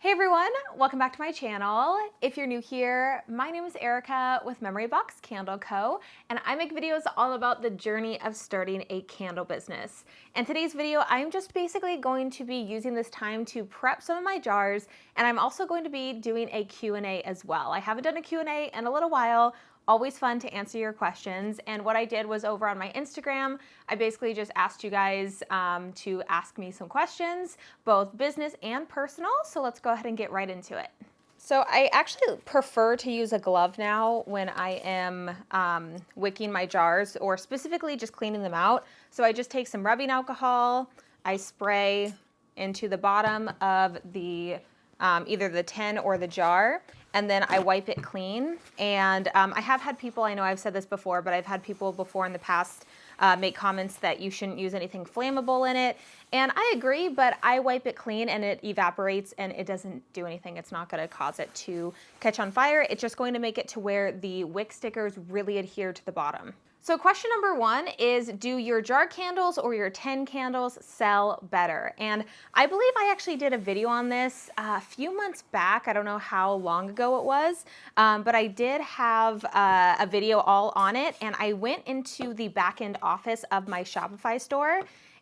Hey everyone, welcome back to my channel. If you're new here, my name is Erica with Memory Box Candle Co. and I make videos all about the journey of starting a candle business. In today's video, I'm just basically going to be using this time to prep some of my jars, and I'm also going to be doing a Q&A as well. I haven't done a Q&A in a little while. Always fun to answer your questions. And what I did was over on my Instagram, I basically just asked you guys to ask me some questions, both business and personal. So let's go ahead and get right into it. So I actually prefer to use a glove now when I am wicking my jars, or specifically just cleaning them out. So I just take some rubbing alcohol, I spray into the bottom of the either the tin or the jar, and then I wipe it clean. And I have had people, I know I've said this before, but I've had people before in the past make comments that you shouldn't use anything flammable in it. And I agree, but I wipe it clean and it evaporates and it doesn't do anything. It's not gonna cause it to catch on fire. It's just going to make it to where the wick stickers really adhere to the bottom. So question number one is, do your jar candles or your tin candles sell better? And I believe I actually did a video on this a few months back. I don't know how long ago it was, but I did have a video all on it. And I went into the back end office of my Shopify store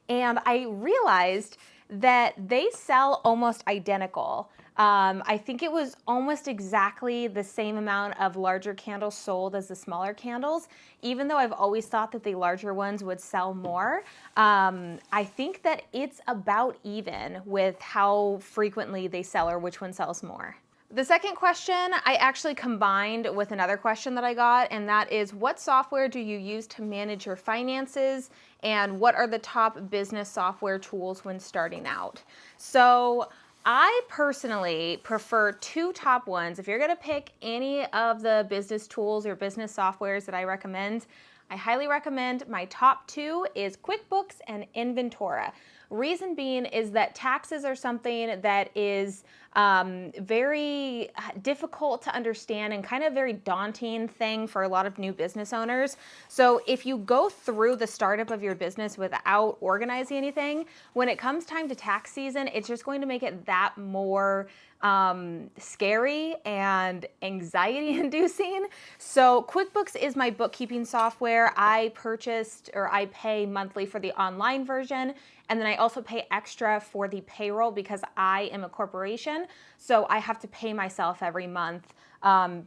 and I realized that they sell almost identical. I think it was almost exactly the same amount of larger candles sold as the smaller candles, even though I've always thought that the larger ones would sell more. I think that it's about even with how frequently they sell or which one sells more. The second question I actually combined with another question that I got, and that is, what software do you use to manage your finances, and what are the top business software tools when starting out? So I personally prefer two top ones. If you're gonna pick any of the business tools or business softwares that I recommend, I highly recommend my top two is Quickbooks and Inventora. Reason being is that taxes are something that is very difficult to understand and kind of very daunting thing for a lot of new business owners. So if you go through the startup of your business without organizing anything, when it comes time to tax season, it's just going to make it that more scary and anxiety inducing. So QuickBooks is my bookkeeping software. I pay monthly for the online version. And then I also pay extra for the payroll because I am a corporation. So I have to pay myself every month.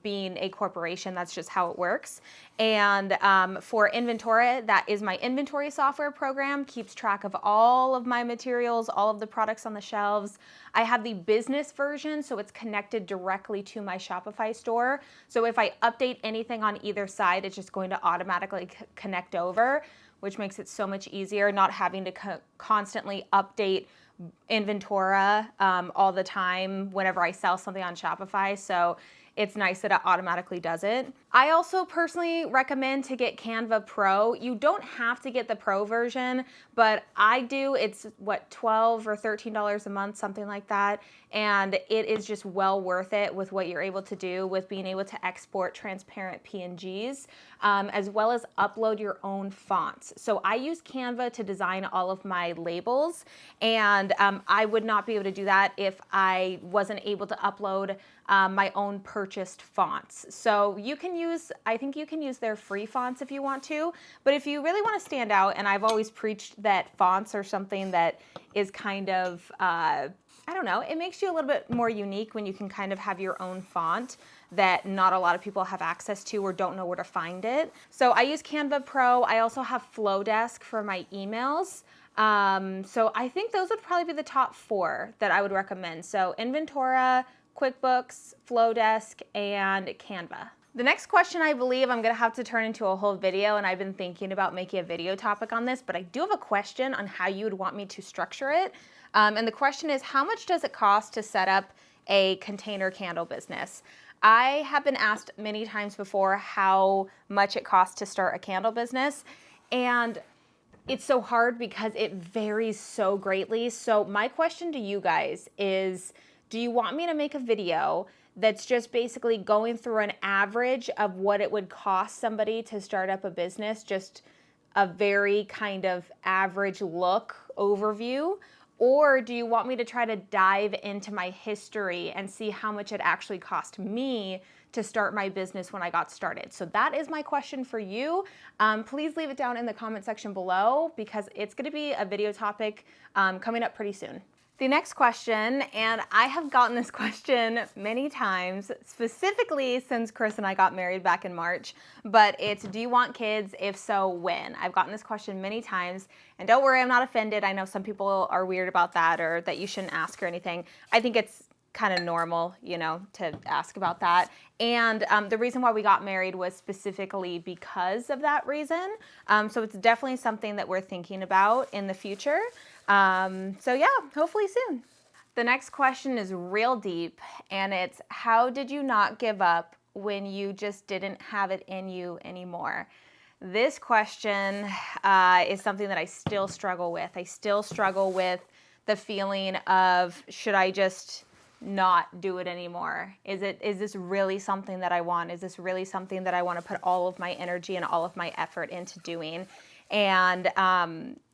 Being a corporation, that's just how it works. And for Inventora, that is my inventory software program, keeps track of all of my materials, all of the products on the shelves. I have the business version, so it's connected directly to my Shopify store. So if I update anything on either side, it's just going to automatically connect over, which makes it so much easier, not having to constantly update Inventora all the time whenever I sell something on Shopify. So it's nice that it automatically does it. I also personally recommend to get Canva Pro. You don't have to get the Pro version, but I do. It's what, $12 or $13 a month, something like that. And it is just well worth it with what you're able to do with being able to export transparent PNGs, as well as upload your own fonts. So I use Canva to design all of my labels, and I would not be able to do that if I wasn't able to upload my own purchased fonts. So you can use, I think you can use their free fonts if you want to, but if you really want to stand out, and I've always preached that fonts are something that is kind of, I don't know, it makes you a little bit more unique when you can kind of have your own font that not a lot of people have access to or don't know where to find it. So I use Canva Pro. I also have Flowdesk for my emails. So I think those would probably be the top four that I would recommend. So Inventora, QuickBooks, Flowdesk, and Canva. The next question I believe I'm gonna have to turn into a whole video, and I've been thinking about making a video topic on this, but I do have a question on how you would want me to structure it. And the question is, how much does it cost to set up a container candle business? I have been asked many times before how much it costs to start a candle business, and it's so hard because it varies so greatly. So my question to you guys is, do you want me to make a video that's just basically going through an average of what it would cost somebody to start up a business, just a very kind of average look overview? Or do you want me to try to dive into my history and see how much it actually cost me to start my business when I got started? So that is my question for you. Please leave it down in the comment section below because it's going to be a video topic coming up pretty soon. The next question, and I have gotten this question many times, specifically since Chris and I got married back in March, but it's, do you want kids? If so, when? I've gotten this question many times, and don't worry, I'm not offended. I know some people are weird about that or that you shouldn't ask or anything. I think it's kind of normal, you know, to ask about that. And the reason why we got married was specifically because of that reason. So it's definitely something that we're thinking about in the future. So yeah, hopefully soon. The next question is real deep, and it's, how did you not give up when you just didn't have it in you anymore? This question is something that I still struggle with. I still struggle with the feeling of, should I just not do it anymore? Is this really something that I want? Is this really something that I want to put all of my energy and all of my effort into doing? And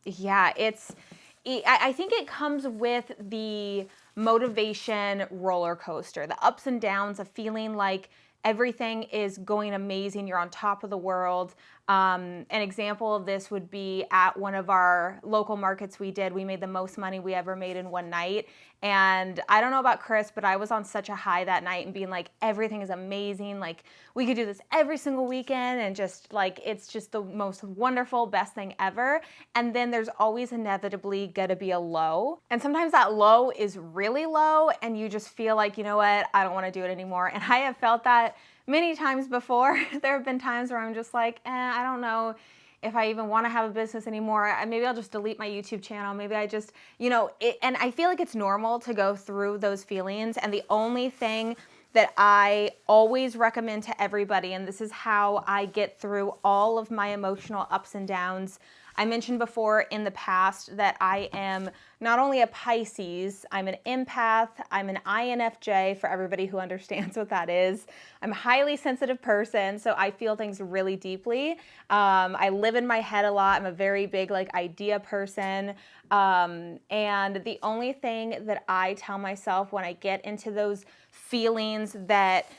yeah, I think it comes with the motivation roller coaster, the ups and downs of feeling like everything is going amazing, you're on top of the world. An example of this would be at one of our local markets we made the most money we ever made in one night. And I don't know about Chris, but I was on such a high that night and being like, everything is amazing. Like, we could do this every single weekend and just like, it's just the most wonderful, best thing ever. And then there's always inevitably gonna be a low. And sometimes that low is really low and you just feel like, you know what, I don't wanna do it anymore. And I have felt that many times before. There have been times where I'm just like, I don't know if I even want to have a business anymore. Maybe I'll just delete my YouTube channel. Maybe I just, you know, and I feel like it's normal to go through those feelings. And the only thing that I always recommend to everybody, and this is how I get through all of my emotional ups and downs. I mentioned before in the past that I am not only a Pisces, I'm an empath, I'm an INFJ for everybody who understands what that is. I'm a highly sensitive person, so I feel things really deeply. I live in my head a lot. I'm a very big like idea person. And the only thing that I tell myself when I get into those feelings that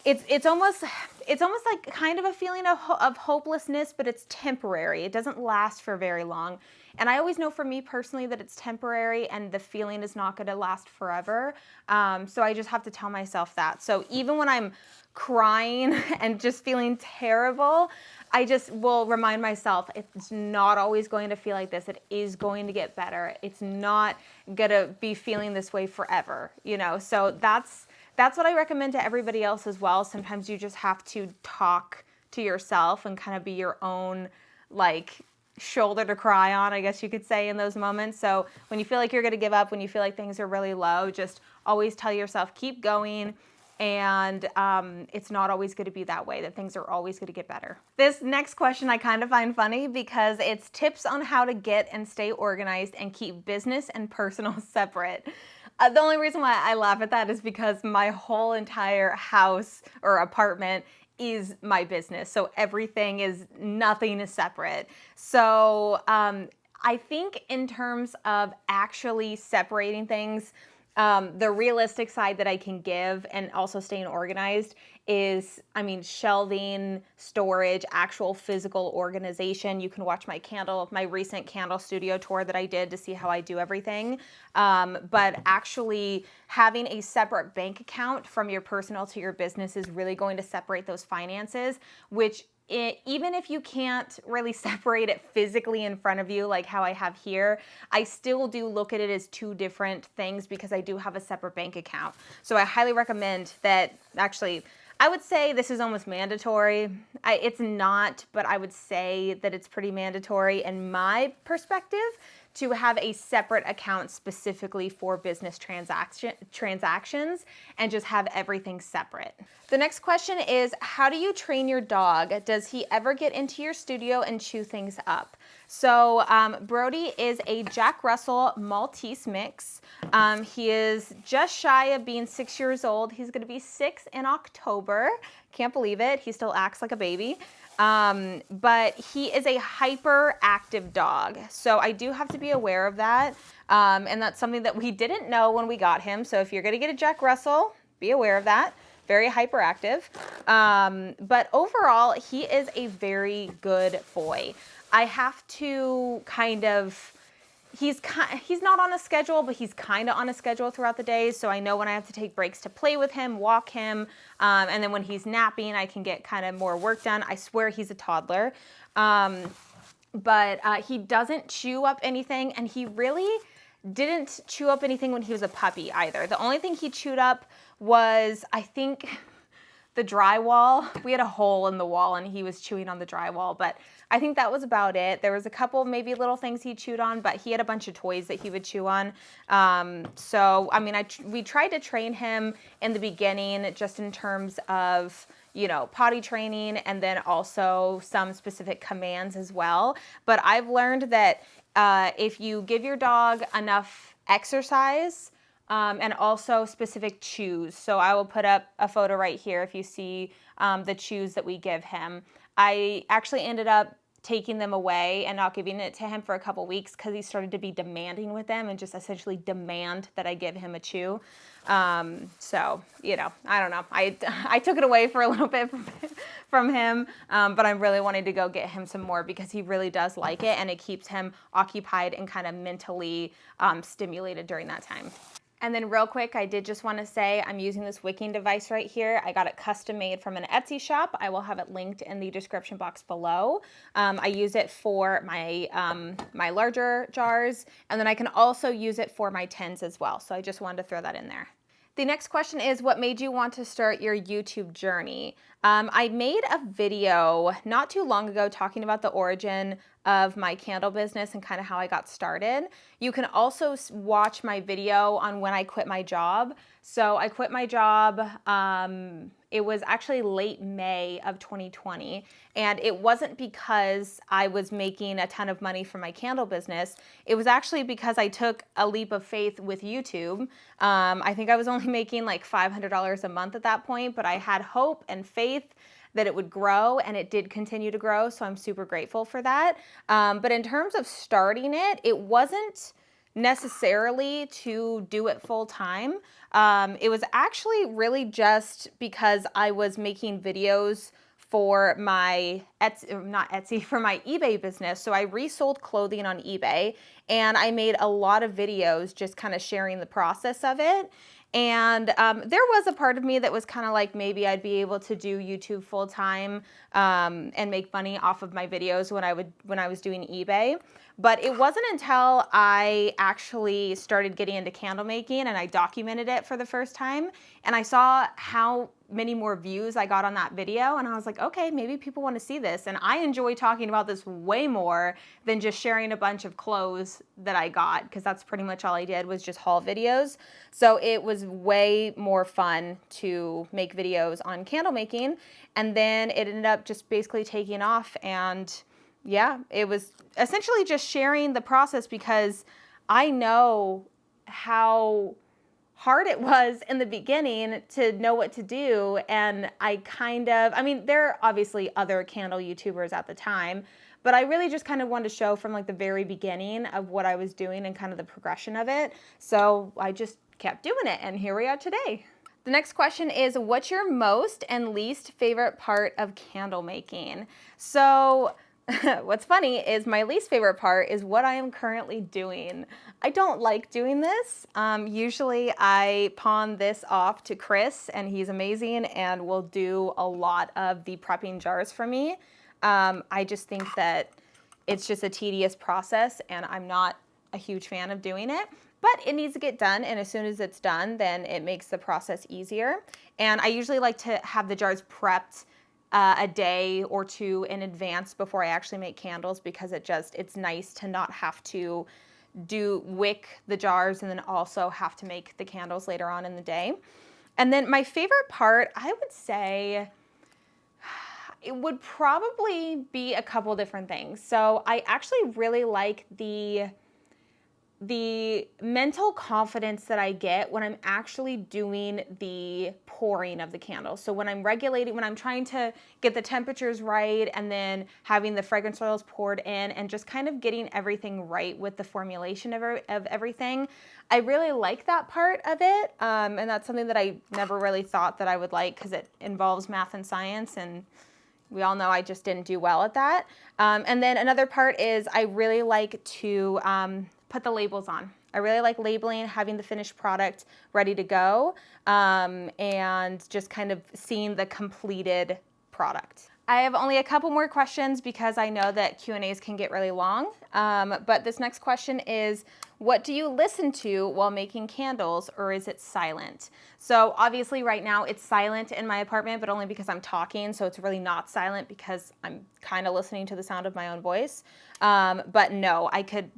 it's almost like kind of a feeling of hopelessness, but it's temporary. It doesn't last for very long. And I always know for me personally that it's temporary and the feeling is not going to last forever. So I just have to tell myself that. So even when I'm crying and just feeling terrible, I just will remind myself it's not always going to feel like this. It is going to get better. It's not going to be feeling this way forever, you know? So that's what I recommend to everybody else as well. Sometimes you just have to talk to yourself and kind of be your own like shoulder to cry on, I guess you could say, in those moments. So when you feel like you're going to give up, when you feel like things are really low, just always tell yourself, keep going. And it's not always going to be that way, that things are always going to get better. This next question I kind of find funny because it's tips on how to get and stay organized and keep business and personal separate. The only reason why I laugh at that is because my whole entire house or apartment is my business. So nothing is separate. So I think in terms of actually separating things, the realistic side that I can give and also staying organized is, shelving, storage, actual physical organization. You can watch my recent candle studio tour that I did to see how I do everything. But actually having a separate bank account from your personal to your business is really going to separate those finances, which even if you can't really separate it physically in front of you like how I have here, I still do look at it as two different things because I do have a separate bank account. So I highly recommend that. Actually, I would say this is almost mandatory. It's not, but I would say that it's pretty mandatory in my perspective to have a separate account specifically for business transactions and just have everything separate. The next question is, how do you train your dog? Does he ever get into your studio and chew things up? So Brody is a Jack Russell Maltese mix. He is just shy of being 6 years old. He's going to be 6 in October. Can't believe it. He still acts like a baby. But he is a hyperactive dog. So I do have to be aware of that. And that's something that we didn't know when we got him. So if you're going to get a Jack Russell, be aware of that. Very hyperactive. But overall, he is a very good boy. I have to kind of, he's not on a schedule, but he's kind of on a schedule throughout the day. So I know when I have to take breaks to play with him, walk him, and then when he's napping, I can get kind of more work done. I swear he's a toddler. But he doesn't chew up anything, and he really didn't chew up anything when he was a puppy either. The only thing he chewed up was, I think, the drywall. We had a hole in the wall and he was chewing on the drywall, but I think that was about it. There was a couple maybe little things he chewed on, but he had a bunch of toys that he would chew on. So, I mean, we tried to train him in the beginning just in terms of, you know, potty training and then also some specific commands as well. But I've learned that if you give your dog enough exercise, and also specific chews. So I will put up a photo right here if you see the chews that we give him. I actually ended up taking them away and not giving it to him for a couple weeks because he started to be demanding with them and just essentially demand that I give him a chew. So, you know, I don't know. I took it away for a little bit from him, but I'm really wanting to go get him some more because he really does like it and it keeps him occupied and kind of mentally stimulated during that time. And then real quick, I did just want to say I'm using this wicking device right here. I got it custom made from an Etsy shop. I will have it linked in the description box below. I use it for my, my larger jars, and then I can also use it for my tins as well. So I just wanted to throw that in there. The next question is, what made you want to start your YouTube journey? I made a video not too long ago talking about the origin of my candle business and kind of how I got started. You can also watch my video on when I quit my job. So I quit my job, it was actually late May of 2020, and it wasn't because I was making a ton of money from my candle business. It was actually because I took a leap of faith with YouTube. I think I was only making like $500 a month at that point, but I had hope and faith that it would grow, and it did continue to grow, so I'm super grateful for that. But in terms of starting it, it wasn't necessarily to do it full time. It was actually really just because I was making videos for my for my eBay business. So I resold clothing on eBay, and I made a lot of videos just kind of sharing the process of it. And there was a part of me that was kind of like, maybe I'd be able to do YouTube full time and make money off of my videos when I was doing eBay. But it wasn't until I actually started getting into candle making and I documented it for the first time, and I saw how many more views I got on that video, and I was like, okay, maybe people want to see this. And I enjoy talking about this way more than just sharing a bunch of clothes that I got, because that's pretty much all I did was just haul videos. So it was way more fun to make videos on candle making, and then it ended up just basically taking off. And yeah, it was essentially just sharing the process, because I know how hard it was in the beginning to know what to do. And I mean, there are obviously other candle YouTubers at the time, but I really just kind of wanted to show from like the very beginning of what I was doing and kind of the progression of it. So I just kept doing it, and here we are today. The next question is, what's your most and least favorite part of candle making? So what's funny is my least favorite part is what I am currently doing. I don't like doing this. Usually I pawn this off to Chris, and he's amazing and will do a lot of the prepping jars for me. I just think that it's just a tedious process, and I'm not a huge fan of doing it. But it needs to get done, and as soon as it's done, then it makes the process easier. And I usually like to have the jars prepped a day or two in advance before I actually make candles, because it's nice to not have to wick the jars and then also have to make the candles later on in the day. And then my favorite part, I would say, it would probably be a couple different things. So I actually really like the the mental confidence that I get when I'm actually doing the pouring of the candle. So when I'm regulating, when I'm trying to get the temperatures right and then having the fragrance oils poured in and just kind of getting everything right with the formulation of everything, I really like that part of it. And that's something that I never really thought that I would like because it involves math and science, and we all know I just didn't do well at that. And then another part is I really like to put the labels on. I really like labeling, having the finished product ready to go, and just kind of seeing the completed product. I have only a couple more questions because I know that Q&As can get really long. But this next question is, what do you listen to while making candles, or is it silent? So obviously right now it's silent in my apartment, but only because I'm talking. So it's really not silent because I'm kind of listening to the sound of my own voice. But no, I could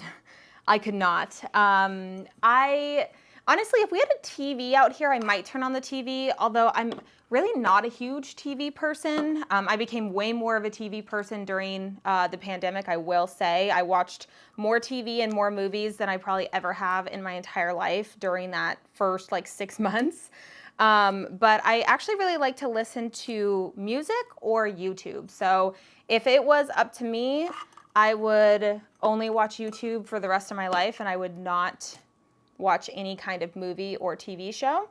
not. Honestly, if we had a TV out here, I might turn on the TV, although I'm really not a huge TV person. I became way more of a TV person during the pandemic, I will say. I watched more TV and more movies than I probably ever have in my entire life during that first like 6 months. But I actually really like to listen to music or YouTube. So if it was up to me, I would only watch YouTube for the rest of my life, and I would not watch any kind of movie or TV show.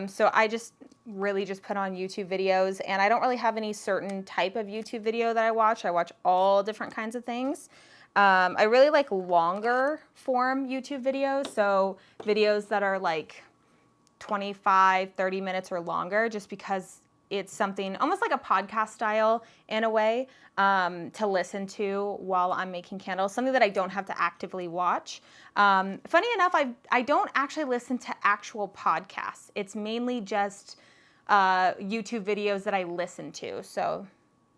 So I just really just put on YouTube videos, and I don't really have any certain type of YouTube video that I watch. I watch all different kinds of things. I really like longer form YouTube videos, so videos that are like 25, 30 minutes or longer, just because it's something almost like a podcast style in a way, to listen to while I'm making candles, something that I don't have to actively watch. Funny enough, I don't actually listen to actual podcasts. It's mainly just YouTube videos that I listen to. So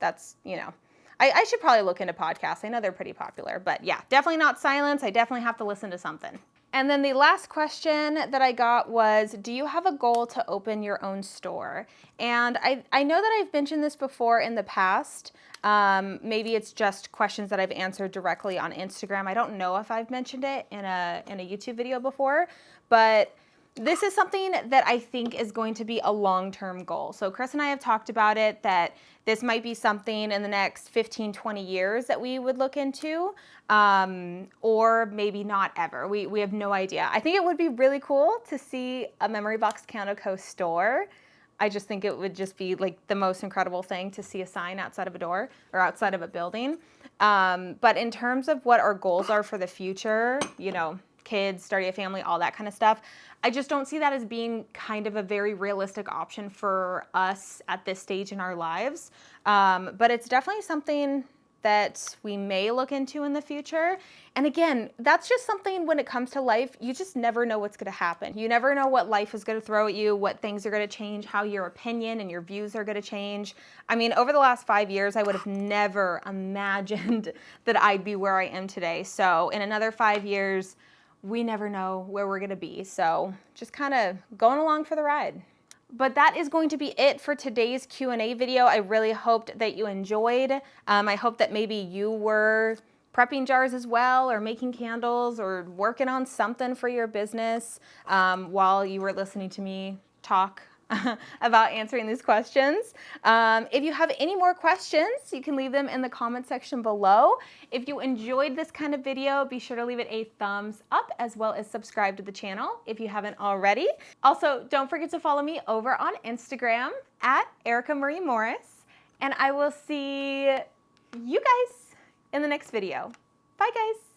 that's, you know, I should probably look into podcasts. I know they're pretty popular, but yeah, definitely not silence. I definitely have to listen to something. And then the last question that I got was, do you have a goal to open your own store? And I know that I've mentioned this before in the past. Maybe it's just questions that I've answered directly on Instagram. I don't know if I've mentioned it in a YouTube video before, but this is something that I think is going to be a long-term goal. So Chris and I have talked about it, that this might be something in the next 15, 20 years that we would look into, or maybe not ever. We have no idea. I think it would be really cool to see a Memory Box Candle Co. store. I just think it would just be like the most incredible thing to see a sign outside of a door or outside of a building. But in terms of what our goals are for the future, you know, kids, starting a family, all that kind of stuff, I just don't see that as being kind of a very realistic option for us at this stage in our lives. But it's definitely something that we may look into in the future. And again, that's just something when it comes to life, you just never know what's going to happen. You never know what life is going to throw at you, what things are going to change, how your opinion and your views are going to change. I mean, over the last 5 years, I would have never imagined that I'd be where I am today. So in another 5 years, we never know where we're going to be. So just kind of going along for the ride. But that is going to be it for today's Q&A video. I really hoped that you enjoyed. I hope that maybe you were prepping jars as well, or making candles, or working on something for your business while you were listening to me talk about answering these questions. If you have any more questions, you can leave them in the comment section below. If you enjoyed this kind of video, be sure to leave it a thumbs up, as well as subscribe to the channel if you haven't already. Also, don't forget to follow me over on Instagram at Erica Marie Morris, and I will see you guys in the next video. Bye guys.